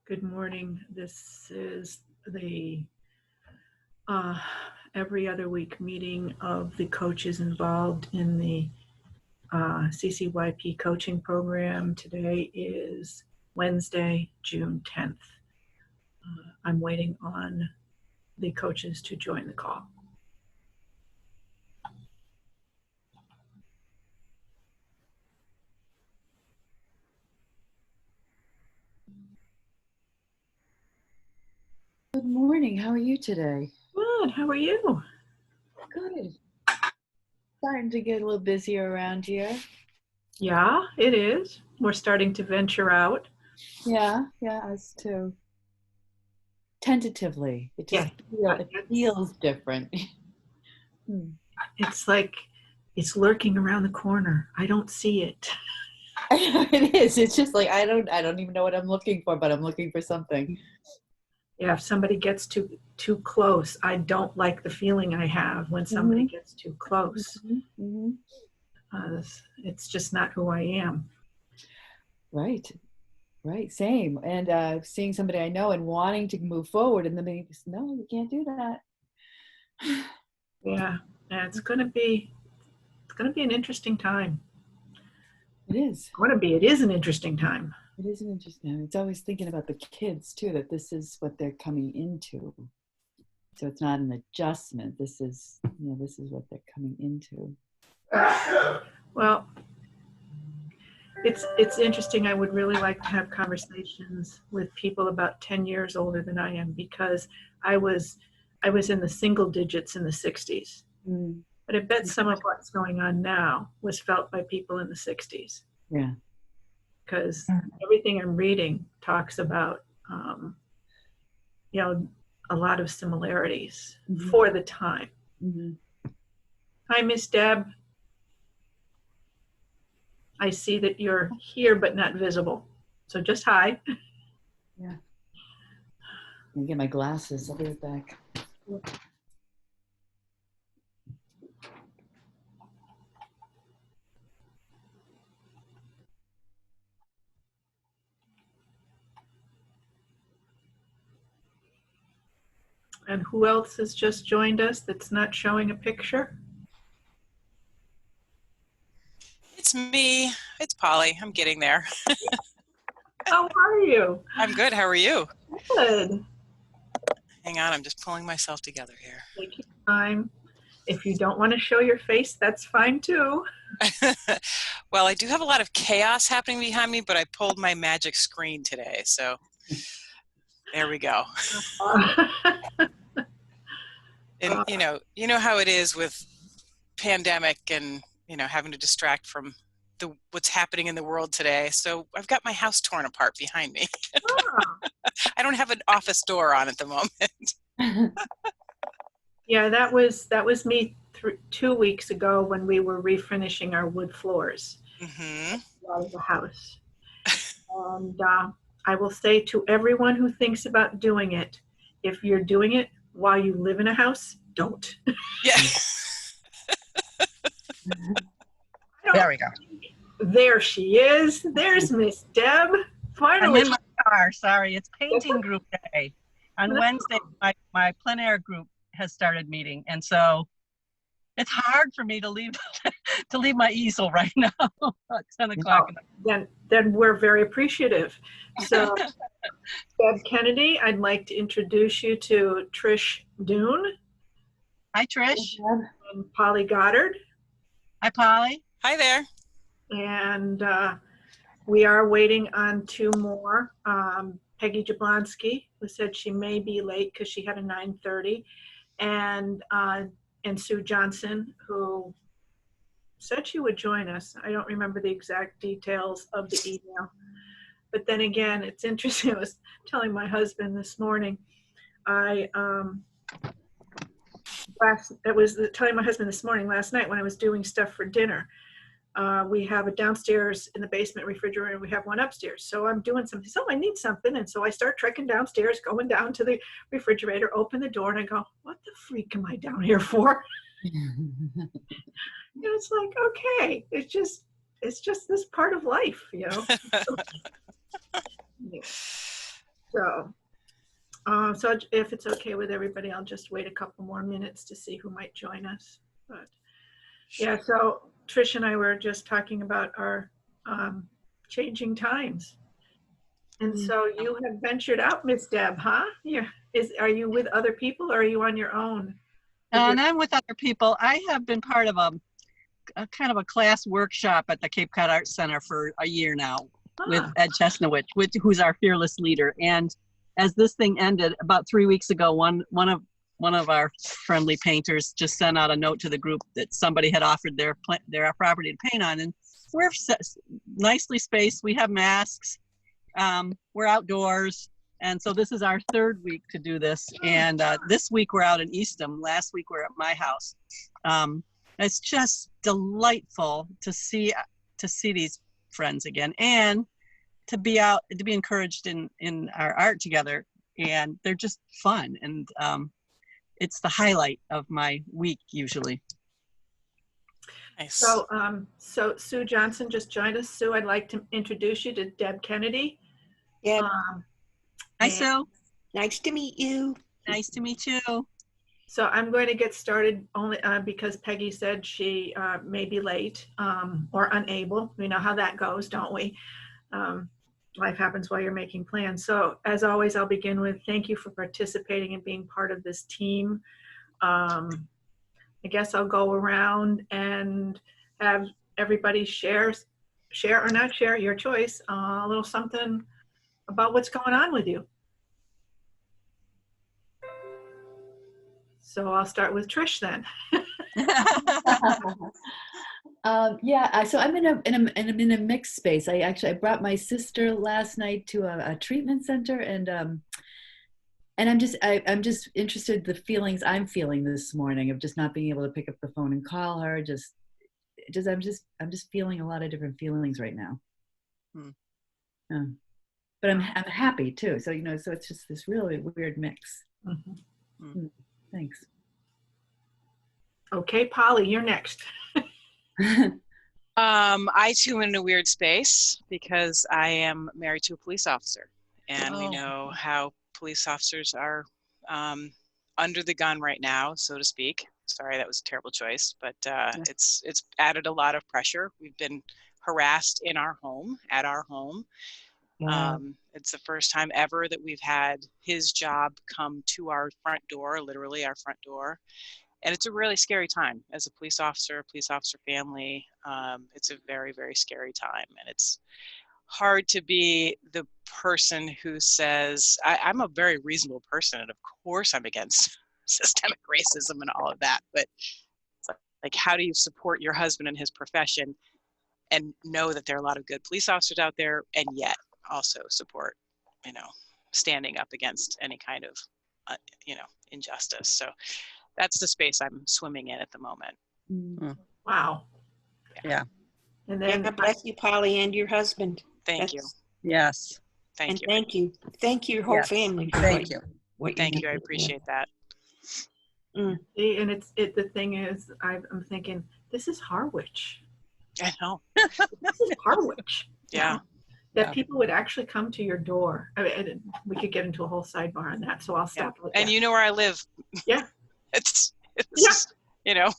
Good morning. This is the uh, every other week meeting of the coaches involved in the CCYP coaching program. Today is Wednesday, June 10th. I'm waiting on the coaches to join the call. Good morning. How are you today? Good. How are you? Good. Starting to get a little busier around here. Yeah, it is. We're starting to venture out. Yeah, us too. Tentatively. It feels different. It's like it's lurking around the corner. I don't see it. It is. It's just like I don't even know what I'm looking for, but I'm looking for something. Yeah, if somebody gets too close, I don't like the feeling I have when somebody gets too close. It's just not who I am. Right. Same. And seeing somebody I know and wanting to move forward, and then they just, no, you can't do that. Yeah, it's gonna be an interesting time. It is. It is an interesting time. It is an interesting. It's always thinking about the kids too, that this is what they're coming into. So it's not an adjustment. This is what they're coming into. Well, it's interesting. I would really like to have conversations with people about 10 years older than I am, because I was in the single digits in the 60s. But I bet some of what's going on now was felt by people in the 60s. Yeah. Because everything I'm reading talks about, a lot of similarities for the time. Hi, Miss Deb. I see that you're here but not visible. So just hi. Yeah. Let me get my glasses. I'll be right back. And who else has just joined us that's not showing a picture? It's me. It's Polly. I'm getting there. How are you? I'm good. How are you? Good. Hang on. I'm just pulling myself together here. Take your time. If you don't want to show your face, that's fine too. Well, I do have a lot of chaos happening behind me, but I pulled my magic screen today. So there we go. And you know how it is with pandemic and, having to distract from what's happening in the world today. So I've got my house torn apart behind me. I don't have an office door on at the moment. Yeah, that was me 2 weeks ago when we were refinishing our wood floors out of the house. And I will say to everyone who thinks about doing it, if you're doing it while you live in a house, don't. Yeah. There we go. There she is. There's Miss Deb. Finally. I'm in my car. Sorry, it's painting group day. On Wednesday, my plein air group has started meeting, and so it's hard for me to leave my easel right now at 10 o'clock. Then we're very appreciative. So, Deb Kennedy, I'd like to introduce you to Trish Dune. Hi, Trish. And Polly Goddard. Hi, Polly. Hi there. And we are waiting on two more. Peggy Jablonski, who said she may be late because she had a 9:30, and Sue Johnson, who said she would join us. I don't remember the exact details of the email. But then again, it's interesting. I was telling my husband this morning, last night when I was doing stuff for dinner. We have a downstairs in the basement refrigerator, and we have one upstairs. So I'm doing something. So I need something. And so I start trekking downstairs, going down to the refrigerator, open the door, and I go, what the freak am I down here for? And it's like, okay, it's just this part of life, So, so if it's okay with everybody, I'll just wait a couple more minutes to see who might join us. But yeah, so Trish and I were just talking about our changing times. And so you have ventured out, Miss Deb, huh? Yeah. Are you with other people or are you on your own? And I'm with other people. I have been part of a kind of a class workshop at the Cape Cod Arts Center for a year now with Ed Chesnowich, who's our fearless leader. And as this thing ended about 3 weeks ago, one of our friendly painters just sent out a note to the group that somebody had offered their property to paint on, and we're nicely spaced. We have masks. We're outdoors, and so this is our third week to do this. And this week we're out in Eastham. Last week we're at my house. It's just delightful to see these friends again, and to be out, to be encouraged in our art together. And they're just fun, and it's the highlight of my week usually. Nice. So, so Sue Johnson just joined us. Sue, I'd like to introduce you to Deb Kennedy. Yeah. Hi, Sue. Nice to meet you. Nice to meet you. So I'm going to get started only because Peggy said she may be late or unable. We know how that goes, don't we? Life happens while you're making plans. So as always, I'll begin with thank you for participating and being part of this team. I guess I'll go around and have everybody share or not share, your choice, a little something about what's going on with you. So I'll start with Trish then. Yeah, so I'm in a mixed space. I brought my sister last night to a treatment center, and I'm just interested in the feelings I'm feeling this morning of just not being able to pick up the phone and call her. I'm just feeling a lot of different feelings right now. But I'm happy too. So so it's just this really weird mix. Mm-hmm. Thanks. Okay, Polly, you're next. I too am in a weird space because I am married to a police officer, and we know how police officers are under the gun right now, so to speak. Sorry, that was a terrible choice, but it's added a lot of pressure. We've been harassed in our home, at our home. Wow. It's the first time ever that we've had his job come to our front door, literally our front door. And it's a really scary time as a police officer family. It's a very, very scary time. And it's hard to be the person who says, I'm a very reasonable person. And of course I'm against systemic racism and all of that. But it's like, how do you support your husband in his profession and know that there are a lot of good police officers out there, and yet also support, standing up against any kind of, injustice. So that's the space I'm swimming in at the moment. Wow. Yeah. And then God bless you, Polly, and your husband. Thank you. Yes. Thank you. Thank you. Thank you, your whole Yes. family. Thank you. Thank you. I appreciate that. See, and the thing is, I'm thinking, this is Harwich. I know. This is Harwich. Yeah. That people would actually come to your door. I mean, we could get into a whole sidebar on that, so I'll stop with And that. you know where I live. Yeah. It's Yeah.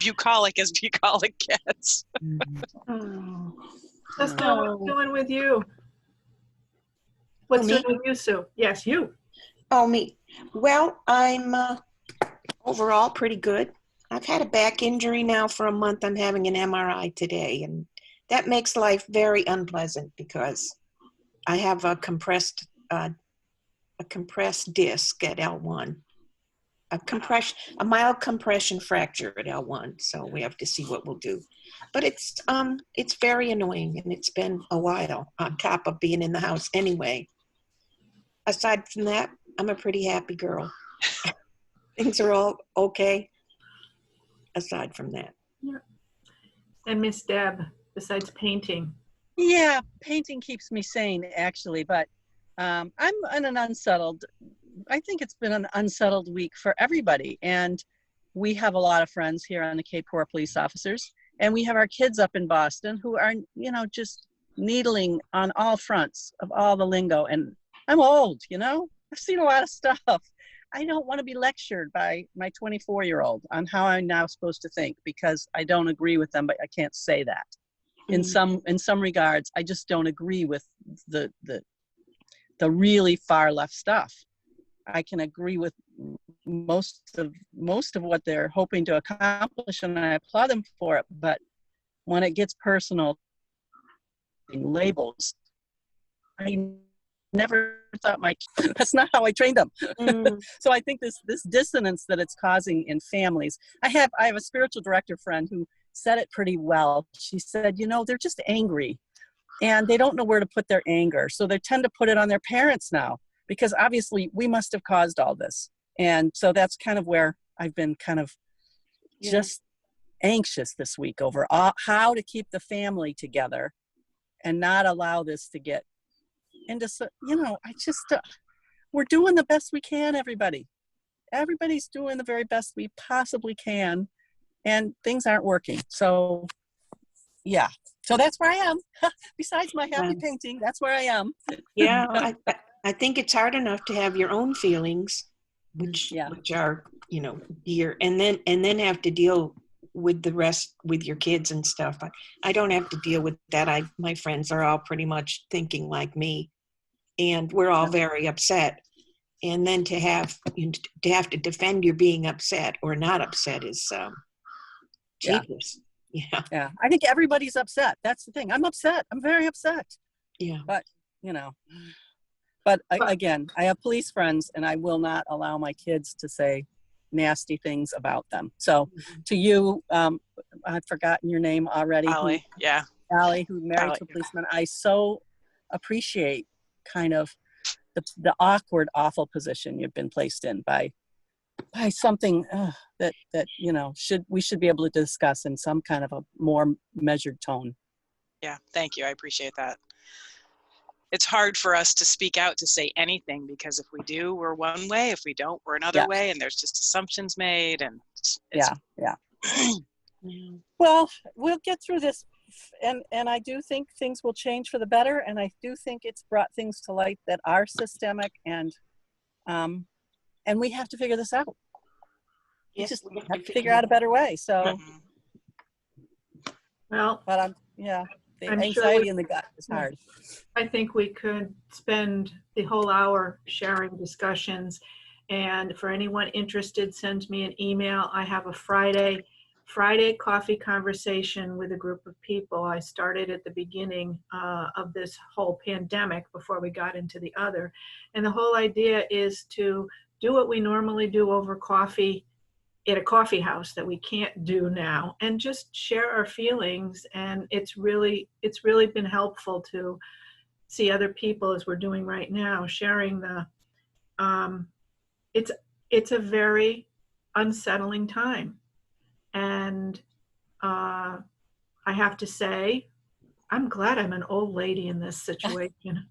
bucolic as bucolic gets. Oh. Estelle, what's going with you? What's me? doing with you, Sue? Yes, you. Oh, me. Well, I'm overall pretty good. I've had a back injury now for a month. I'm having an MRI today, and that makes life very unpleasant because I have a compressed disc at L1, a mild compression fracture at L1. So we have to see what we'll do. But it's very annoying, and it's been a while on top of being in the house anyway. Aside from that, I'm a pretty happy girl. Things are all okay. Aside from that. Yeah. And Miss Deb, besides painting. Yeah, painting keeps me sane, actually, but I'm in an unsettled, I think it's been an unsettled week for everybody. And we have a lot of friends here on the Cape who are police officers, and we have our kids up in Boston who are, just needling on all fronts of all the lingo. And I'm old, you know? I've seen a lot of stuff. I don't want to be lectured by my 24-year-old on how I'm now supposed to think, because I don't agree with them, but I can't say that. In some regards, I just don't agree with the really far left stuff. I can agree with most of what they're hoping to accomplish, and I applaud them for it. But when it gets personal, labels, I never thought that's not how I trained them. So I think this dissonance that it's causing in families. I have a spiritual director friend who said it pretty well. She said, you know, they're just angry and they don't know where to put their anger. So they tend to put it on their parents now, because obviously we must have caused all this. And so that's kind of where I've been kind of just anxious this week over how to keep the family together and not allow this to get into, you know, we're doing the best we can, everybody's doing the very best we possibly can, and things aren't working. So yeah, so that's where I am. Besides my happy painting, that's where I am. Yeah, I think it's hard enough to have your own feelings, which are, you know, dear, and then have to deal with the rest with your kids and stuff. I don't have to deal with that. My friends are all pretty much thinking like me, and we're all very upset. And then to have to defend your being upset or not upset is jeepers. Yeah. I think everybody's upset. That's the thing. I'm upset. I'm very upset. Yeah. But, you know, again, I have police friends, and I will not allow my kids to say nasty things about them. So to you, I've forgotten your name already. Allie, Allie, who married to a policeman. I so appreciate kind of the awkward, awful position you've been placed in by something that you know we should be able to discuss in some kind of a more measured tone. Yeah, thank you. I appreciate that. It's hard for us to speak out to say anything, because if we do, we're one way. If we don't, we're another way, and there's just assumptions made. And Well, we'll get through this, and I do think things will change for the better, and I do think it's brought things to light that are systemic, and we have to figure this out. Yes, we just have to figure out a better way. So, well, but the I'm anxiety sure in the gut is hard. I think we could spend the whole hour sharing discussions. And for anyone interested, send me an email. I have a Friday coffee conversation with a group of people. I started at the beginning of this whole pandemic before we got into the other. And the whole idea is to do what we normally do over coffee at a coffee house that we can't do now, and just share our feelings. And it's really been helpful to see other people, as we're doing right now, sharing it's a very unsettling time. And I have to say, I'm glad I'm an old lady in this situation.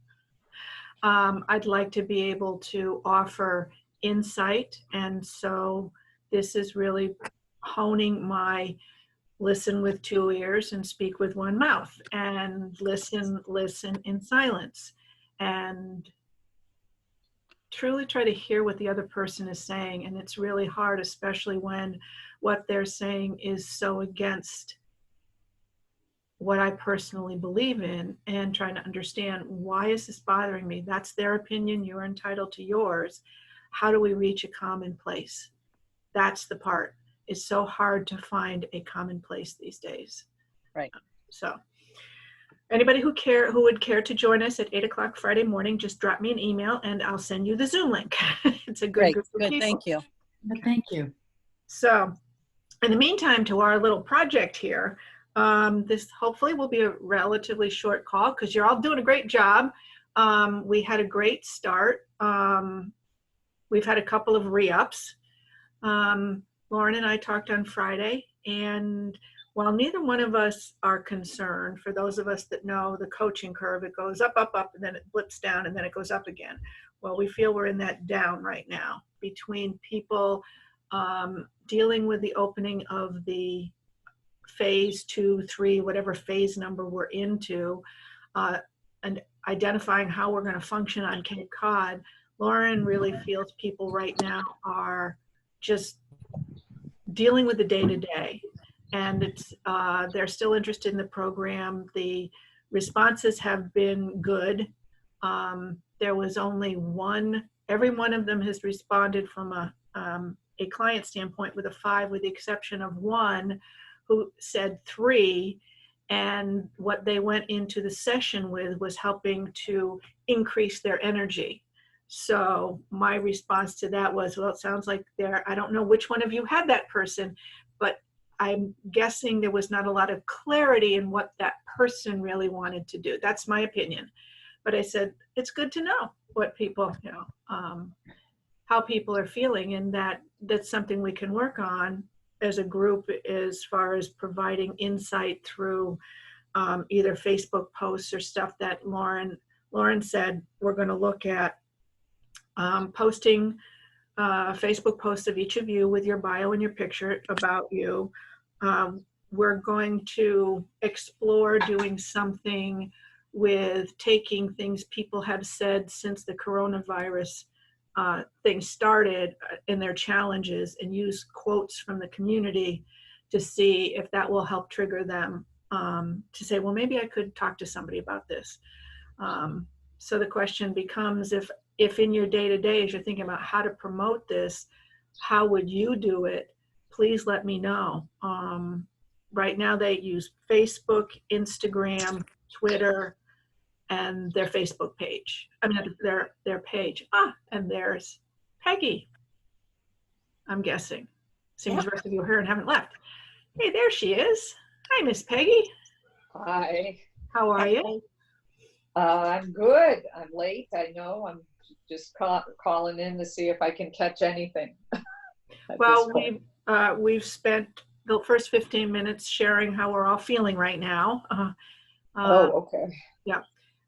I'd like to be able to offer insight, and so this is really honing my listen with 2 ears and speak with 1 mouth, and listen in silence, and truly try to hear what the other person is saying. And it's really hard, especially when what they're saying is so against what I personally believe in, and trying to understand, why is this bothering me? That's their opinion. You're entitled to yours. How do we reach a common place? That's the part. It's so hard to find a common place these days. Right. So anybody who would care to join us at 8 o'clock Friday morning, just drop me an email and I'll send you the Zoom link. It's a good group of people. Thank you. Thank you. So in the meantime, to our little project here, this hopefully will be a relatively short call, because you're all doing a great job. We had a great start. We've had a couple of re-ups. Lauren and I talked on Friday, and while neither one of us are concerned, for those of us that know the coaching curve, it goes up, up, up, and then it blips down, and then it goes up again. Well, we feel we're in that down right now, between people dealing with the opening of the phase 2, 3, whatever phase number we're into, and identifying how we're going to function on Cape Cod, Lauren really feels people right now are just dealing with the day-to-day, and they're still interested in the program. The responses have been good. There was only one. Every one of them has responded from a client standpoint with a 5, with the exception of one who said 3. And what they went into the session with was helping to increase their energy. So my response to that was, well, it sounds like I don't know which one of you had that person, but I'm guessing there was not a lot of clarity in what that person really wanted to do. That's my opinion. But I said, it's good to know what people, how people are feeling, and that's something we can work on as a group as far as providing insight through either Facebook posts or stuff that Lauren said we're going to look at posting Facebook posts of each of you with your bio and your picture about you. We're going to explore doing something with taking things people have said since the coronavirus thing started in their challenges and use quotes from the community to see if that will help trigger them to say, well, maybe I could talk to somebody about this. So the question becomes, if in your day-to-day, as you're thinking about how to promote this, how would you do it? Please let me know. Right now they use Facebook, Instagram, Twitter, and their Facebook page. I mean, their page. And there's Peggy, I'm guessing. Seems the rest of you are here and haven't left. Hey, there she is. Hi, Miss Peggy. Hi. How are you? I'm good. I'm late. I know. I'm just calling in to see if I can catch anything. Well, we've spent the first 15 minutes sharing how we're all feeling right now. Okay. Yeah.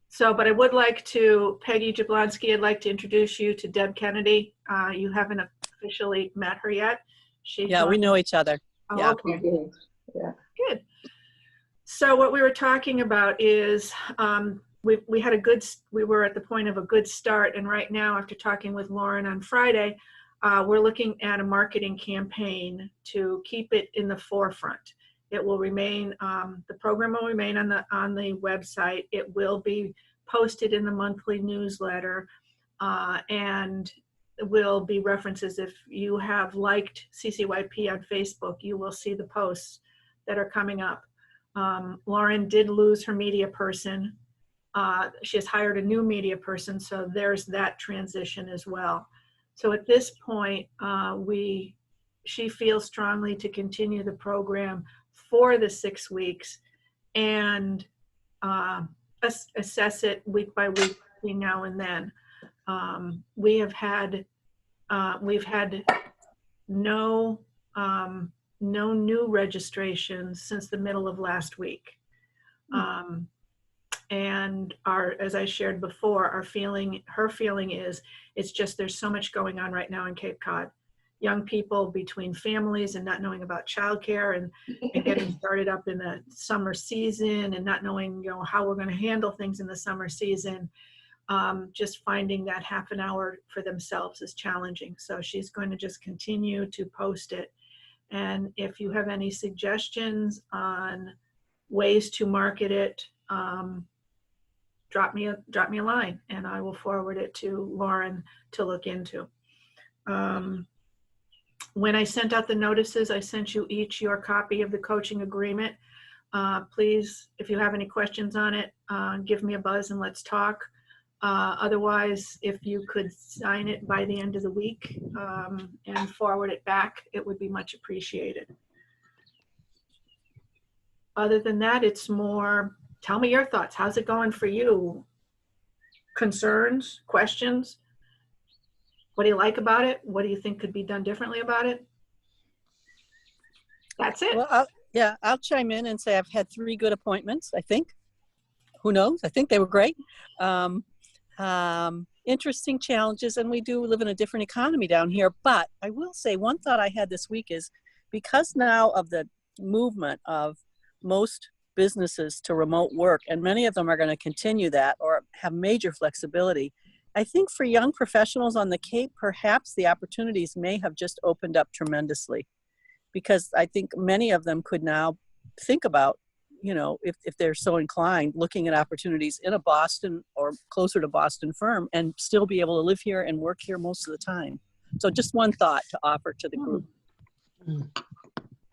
So, but I would like to, Peggy Jablonski, I'd like to introduce you to Deb Kennedy. You haven't officially met her yet. We know each other. Oh, Yeah. okay. Yeah. Good. So what we were talking about is we were at the point of a good start, and right now, after talking with Lauren on Friday, we're looking at a marketing campaign to keep it in the forefront. It will remain, the program will remain on the website. It will be posted in the monthly newsletter, and will be references. If you have liked CCYP on Facebook, you will see the posts that are coming up. Lauren did lose her media person. She has hired a new media person, so there's that transition as well. So at this point, she feels strongly to continue the program for the 6 weeks and assess it week by week between now and then. We've had no new registrations since the middle of last week. And as I shared before, her feeling is, it's just, there's so much going on right now in Cape Cod. Young people between families and not knowing about childcare and getting started up in the summer season and not knowing, how we're going to handle things in the summer season. Just finding that half an hour for themselves is challenging. So she's going to just continue to post it. And if you have any suggestions on ways to market it, drop me a line and I will forward it to Lauren to look into. When I sent out the notices, I sent you each your copy of the coaching agreement. Please, if you have any questions on it, give me a buzz and let's talk. Otherwise, if you could sign it by the end of the week and forward it back, it would be much appreciated. Other than that, it's more, tell me your thoughts. How's it going for you? Concerns, questions? What do you like about it? What do you think could be done differently about it? That's it. Well, I'll chime in and say I've had 3 good appointments, I think. Who knows? I think they were great. Interesting challenges, and we do live in a different economy down here. But I will say one thought I had this week is, because now of the movement of most businesses to remote work, and many of them are going to continue that or have major flexibility. I think for young professionals on the Cape, perhaps the opportunities may have just opened up tremendously, because I think many of them could now think about, if they're so inclined, looking at opportunities in a Boston or closer to Boston firm and still be able to live here and work here most of the time. So just one thought to offer to the group.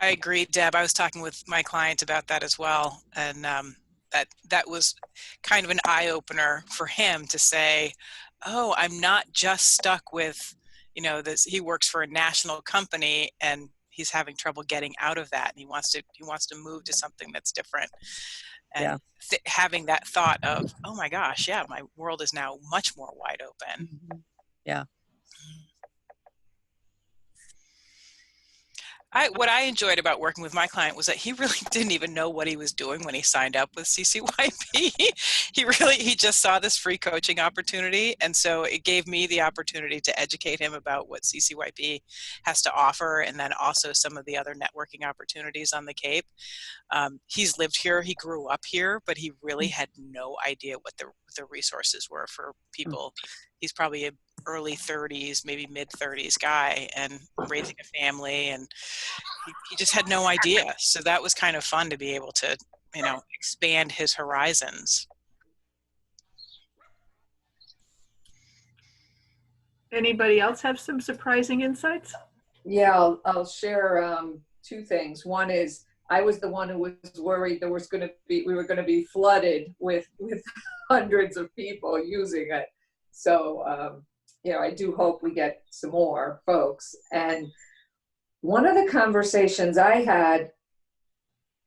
I agree, Deb. I was talking with my client about that as well. And that was kind of an eye-opener for him to say, oh, I'm not just stuck with, this. He works for a national company and he's having trouble getting out of that. And he wants to move to something that's different. And having that thought of, oh my gosh, yeah, my world is now much more wide open. Yeah. What I enjoyed about working with my client was that he really didn't even know what he was doing when he signed up with CCYP. He just saw this free coaching opportunity. And so it gave me the opportunity to educate him about what CCYP has to offer, and then also some of the other networking opportunities on the Cape. He's lived here, he grew up here, but he really had no idea what the resources were for people. He's probably an early 30s, maybe mid 30s guy, and raising a family, and he just had no idea. So that was kind of fun to be able to, expand his horizons. Anybody else have some surprising insights? Yeah, I'll share two things. One is I was the one who was worried we were going to be flooded with hundreds of people using it. So, I do hope we get some more folks. And one of the conversations I had,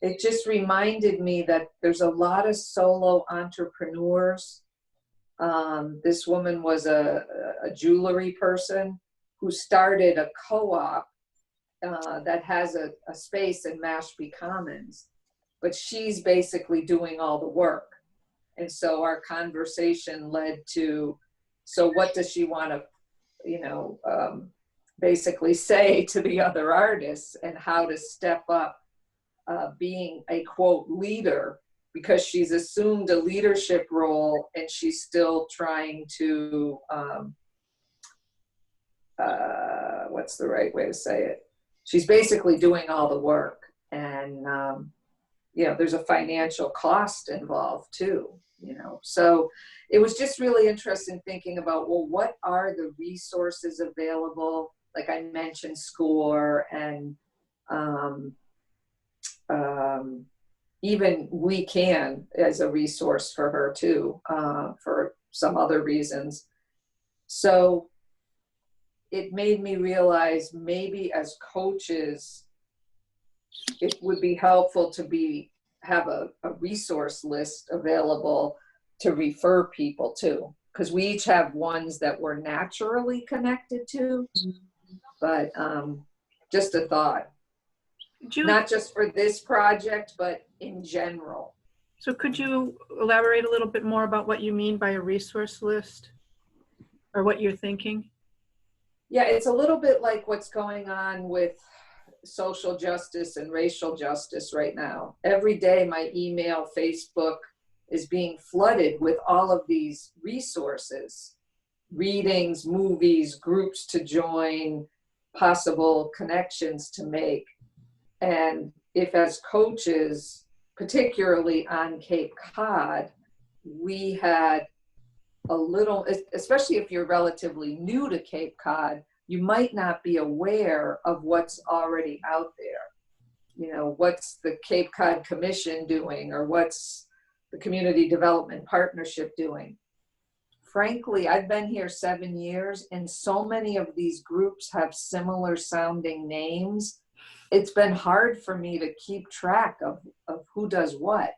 it just reminded me that there's a lot of solo entrepreneurs. This woman was a jewelry person who started a co-op that has a space in Mashpee Commons, but she's basically doing all the work. And so our conversation led to, so what does she want to, basically say to the other artists, and how to step up being a quote leader, because she's assumed a leadership role and she's still trying to, what's the right way to say it? She's basically doing all the work, and there's a financial cost involved too, so it was just really interesting thinking about, well, what are the resources available? Like I mentioned, SCORE, and even We Can as a resource for her too, for some other reasons. So it made me realize maybe as coaches, it would be helpful to have a resource list available to refer people to, because we each have ones that we're naturally connected to. But just a thought, not just for this project, but in general. So could you elaborate a little bit more about what you mean by a resource list, or what you're thinking? Yeah, it's a little bit like what's going on with social justice and racial justice right now. Every day my email, Facebook is being flooded with all of these resources, readings, movies, groups to join, possible connections to make. And if as coaches, particularly on Cape Cod, we had a little, especially if you're relatively new to Cape Cod, you might not be aware of what's already out there. What's the Cape Cod Commission doing, or what's the Community Development Partnership doing? Frankly, I've been here 7 years, and so many of these groups have similar sounding names. It's been hard for me to keep track of who does what.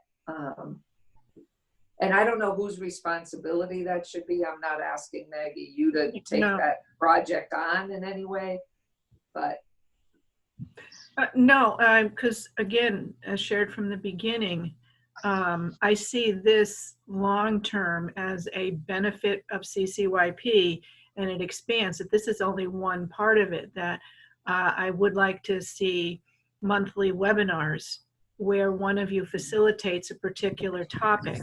And I don't know whose responsibility that should be. I'm not asking, Maggie, you to take that project on in any way, but. No, because again, as shared from the beginning, I see this long-term as a benefit of CCYP, and it expands. That this is only one part of it, that I would like to see monthly webinars where one of you facilitates a particular topic.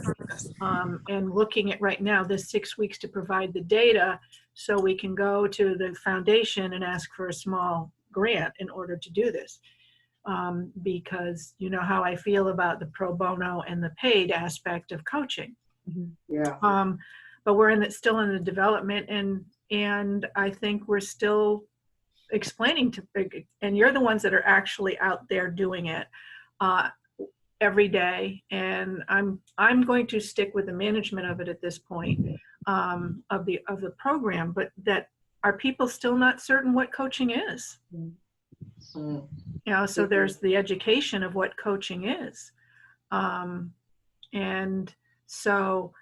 And looking at right now, this 6 weeks to provide the data so we can go to the foundation and ask for a small grant in order to do this. Because you know how I feel about the pro bono and the paid aspect of coaching. Yeah. But we're still in the development, and I think we're still explaining to, and you're the ones that are actually out there doing it every day. And I'm going to stick with the management of it at this point, of the program. But that, are people still not certain what coaching is? Mm. You know, so there's the education of what coaching is. And so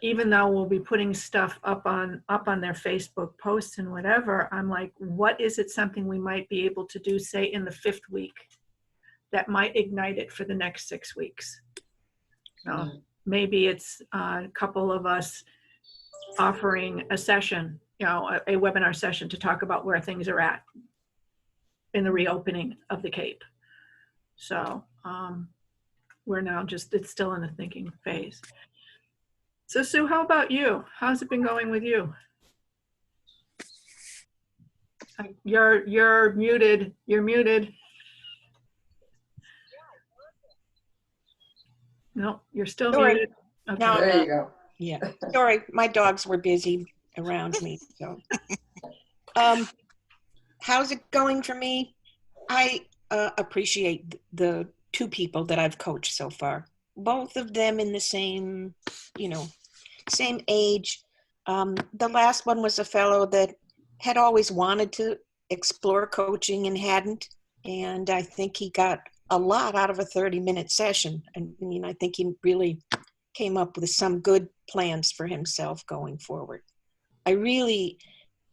even though we'll be putting stuff up on their Facebook posts and whatever, I'm like, what is it, something we might be able to do, say in the 5th week, that might ignite it for the next 6 weeks? Maybe it's a couple of us offering a session, you know, a webinar session to talk about where things are at in the reopening of the Cape. So we're now it's still in the thinking phase. So Sue, how about you? How's it been going with you? You're muted. You're muted. No, you're still muted. Okay. No, There you go. yeah. Sorry, my dogs were busy around me. So, how's it going for me? I appreciate the 2 people that I've coached so far. Both of them in the same, same age. The last one was a fellow that had always wanted to explore coaching and hadn't. And I think he got a lot out of a 30-minute session. I mean, I think he really came up with some good plans for himself going forward. I really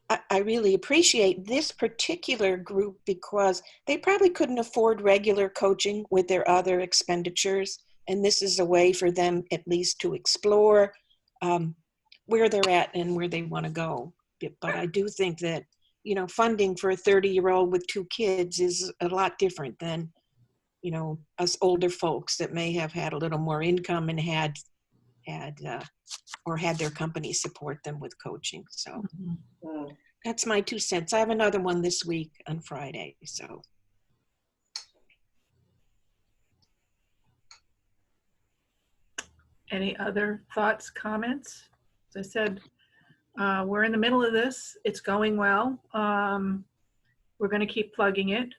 appreciate this particular group because they probably couldn't afford regular coaching with their other expenditures. And this is a way for them at least to explore where they're at and where they want to go. But I do think that, funding for a 30-year-old with 2 kids is a lot different than, us older folks that may have had a little more income and had their company support them with coaching. So that's my 2 cents. I have another one this week on Friday. So. Any other thoughts, comments? As I said, we're in the middle of this. It's going well. We're going to keep plugging it.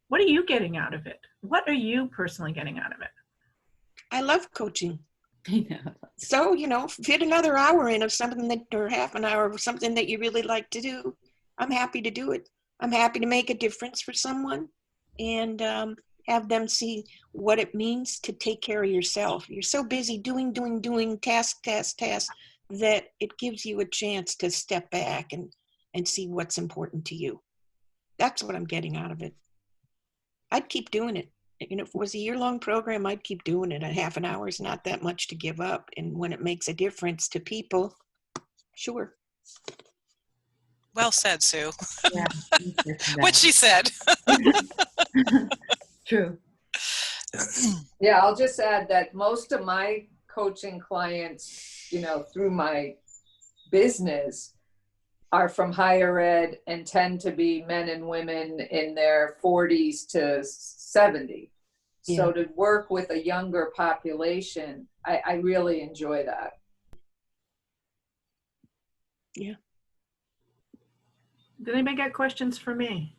What are you getting out of it? What are you personally getting out of it? I love coaching. I know. So, fit another hour in of something or half an hour of something that you really like to do. I'm happy to do it. I'm happy to make a difference for someone and have them see what it means to take care of yourself. You're so busy doing, task, that it gives you a chance to step back and see what's important to you. That's what I'm getting out of it. I'd keep doing it. If it was a year-long program, I'd keep doing it. A half an hour is not that much to give up. And when it makes a difference to people, sure. Well said, Sue. Yeah. What she said. True. Yeah, I'll just add that most of my coaching clients, through my business are from higher ed and tend to be men and women in their 40s to 70. Yeah. So to work with a younger population, I really enjoy that. Yeah. Did anybody got questions for me?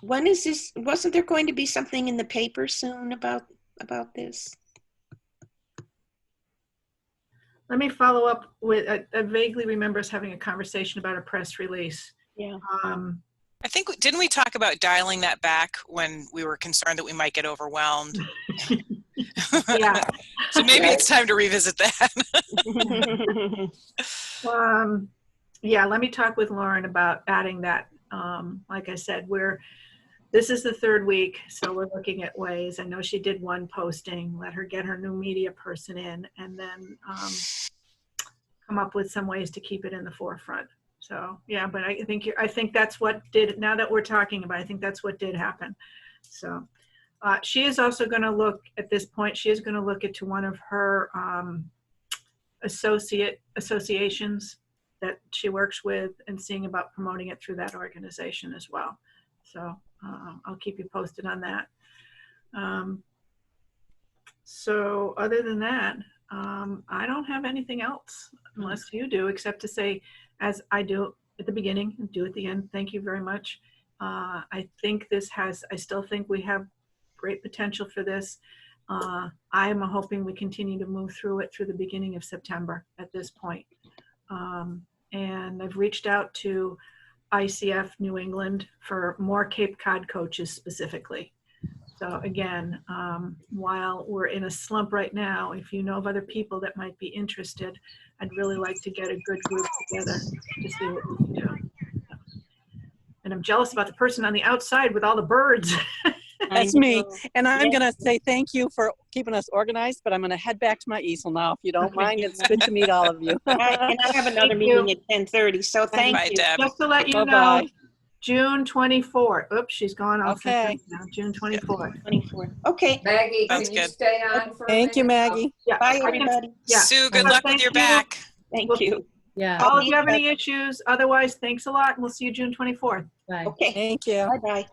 When is this? Wasn't there going to be something in the paper soon about this? Let me follow up with, I vaguely remember us having a conversation about a press release. Yeah. I think, didn't we talk about dialing that back when we were concerned that we might get overwhelmed? Yeah. So maybe it's time to revisit that. Yeah, let me talk with Lauren about adding that. Like I said, this is the 3rd week, so we're looking at ways. I know she did one posting, let her get her new media person in, and then come up with some ways to keep it in the forefront. So yeah, but I think that's what did, now that we're talking about it, I think that's what did happen. So she is also going to look at this point, she is going to look into one of her associations that she works with and seeing about promoting it through that organization as well. So I'll keep you posted on that. So other than that, I don't have anything else unless you do, except to say, as I do at the beginning and do at the end, thank you very much. I still think we have great potential for this. I am hoping we continue to move through it through the beginning of September at this point. And I've reached out to ICF New England for more Cape Cod coaches specifically. So again, while we're in a slump right now, if you know of other people that might be interested, I'd really like to get a good group together to see what we can do. And I'm jealous about the person on the outside with all the birds. That's me. And I'm going to say thank you for keeping us organized, but I'm going to head back to my easel now, if you don't mind. It's good to meet all of you. And I have another Thank meeting you. at 10:30, so thank Bye, you. Deb. Just to let you Bye-bye. know, June 24th. Oops, she's gone off. Okay. Now, June 24th. 24. Okay, Maggie, Sounds can you good. stay on for a Thank you, minute? Maggie. Yeah. bye, I can- everybody. Yeah. Sue, good So luck thank with your you. back. Thank you. Yeah. Call if you have any issues. Otherwise, thanks a lot. And we'll see you June 24th. Bye. Okay, Thank you. bye-bye.